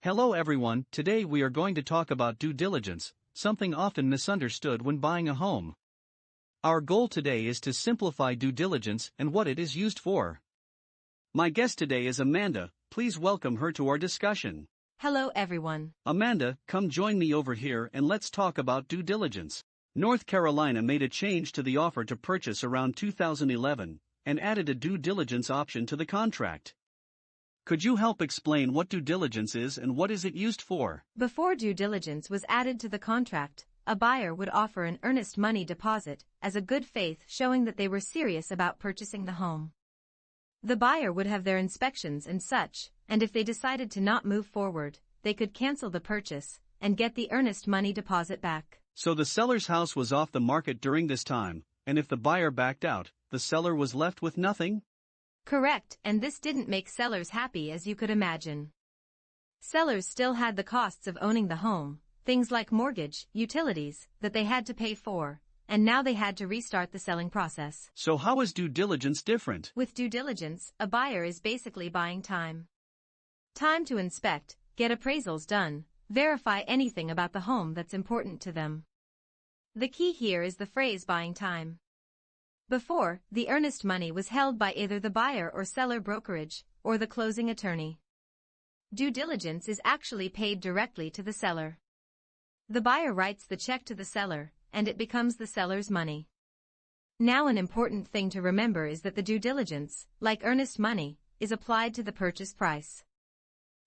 Hello everyone, today we are going to talk about due diligence, something often misunderstood when buying a home. Our goal today is to simplify due diligence and what it is used for. My guest today is Amanda, please welcome her to our discussion. Hello everyone. Amanda, come join me over here and let's talk about due diligence. North Carolina made a change to the offer to purchase around 2011 and added a due diligence option to the contract. Could you help explain what due diligence is and what is it used for? Before due diligence was added to the contract, a buyer would offer an earnest money deposit as a good faith showing that they were serious about purchasing the home. The buyer would have their inspections and such, and if they decided to not move forward, they could cancel the purchase and get the earnest money deposit back. So the seller's house was off the market during this time, and if the buyer backed out, the seller was left with nothing? Correct, and this didn't make sellers happy as you could imagine. Sellers still had the costs of owning the home, things like mortgage, utilities, that they had to pay for, and now they had to restart the selling process. So how is due diligence different? With due diligence, a buyer is basically buying time. Time to inspect, get appraisals done, verify anything about the home that's important to them. The key here is the phrase buying time. Before, the earnest money was held by either the buyer or seller brokerage, or the closing attorney. Due diligence is actually paid directly to the seller. The buyer writes the check to the seller, and it becomes the seller's money. Now an important thing to remember is that the due diligence, like earnest money, is applied to the purchase price.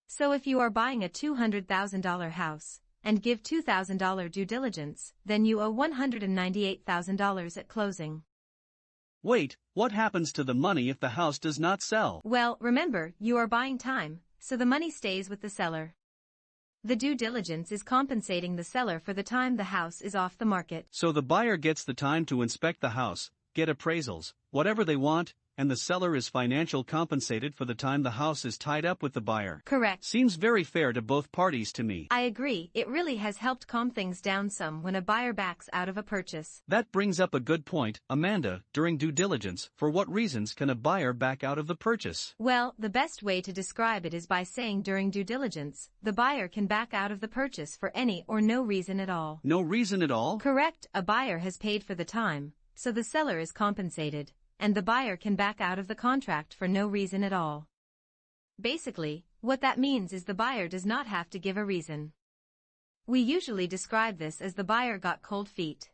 So if you are buying a $200,000 house, and give $2,000 due diligence, then you owe $198,000 at closing. Wait, what happens to the money if the house does not sell? Well, remember, you are buying time, so the money stays with the seller. The due diligence is compensating the seller for the time the house is off the market. So the buyer gets the time to inspect the house, get appraisals, whatever they want, and the seller is financially compensated for the time the house is tied up with the buyer. Correct. Seems very fair to both parties to me. I agree, it really has helped calm things down some when a buyer backs out of a purchase. That brings up a good point, Amanda. During due diligence, for what reasons can a buyer back out of the purchase? Well, the best way to describe it is by saying during due diligence, the buyer can back out of the purchase for any or no reason at all. No reason at all? Correct, a buyer has paid for the time, so the seller is compensated, and the buyer can back out of the contract for no reason at all. Basically, what that means is the buyer does not have to give a reason. We usually describe this as the buyer got cold feet.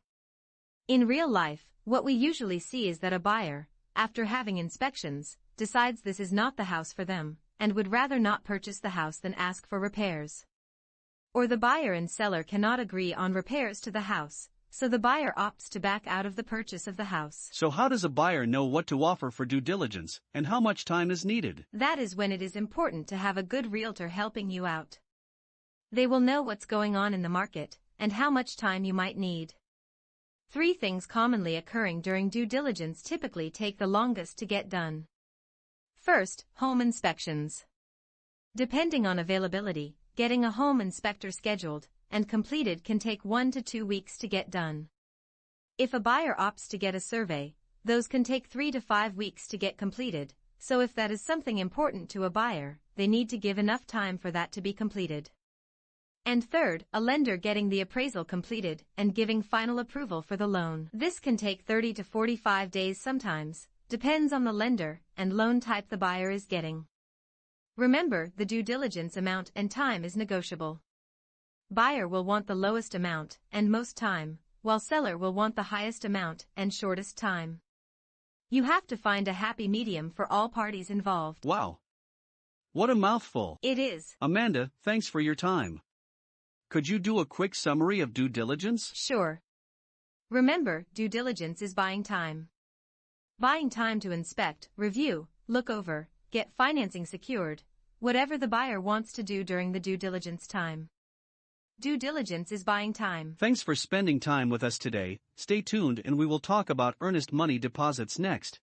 In real life, what we usually see is that a buyer, after having inspections, decides this is not the house for them, and would rather not purchase the house than ask for repairs. Or the buyer and seller cannot agree on repairs to the house, so the buyer opts to back out of the purchase of the house. So how does a buyer know what to offer for due diligence, and how much time is needed? That is when it is important to have a good realtor helping you out. They will know what's going on in the market, and how much time you might need. 3 things commonly occurring during due diligence typically take the longest to get done. First, home inspections. Depending on availability, getting a home inspector scheduled and completed can take 1 to 2 weeks to get done. If a buyer opts to get a survey, those can take 3 to 5 weeks to get completed, so if that is something important to a buyer, they need to give enough time for that to be completed. And third, a lender getting the appraisal completed and giving final approval for the loan. This can take 30 to 45 days sometimes, depends on the lender and loan type the buyer is getting. Remember, the due diligence amount and time is negotiable. Buyer will want the lowest amount and most time, while seller will want the highest amount and shortest time. You have to find a happy medium for all parties involved. Wow! What a mouthful! It is. Amanda, thanks for your time. Could you do a quick summary of due diligence? Sure. Remember, due diligence is buying time. Buying time to inspect, review, look over, get financing secured, whatever the buyer wants to do during the due diligence time. Due diligence is buying time. Thanks for spending time with us today. Stay tuned and we will talk about earnest money deposits next.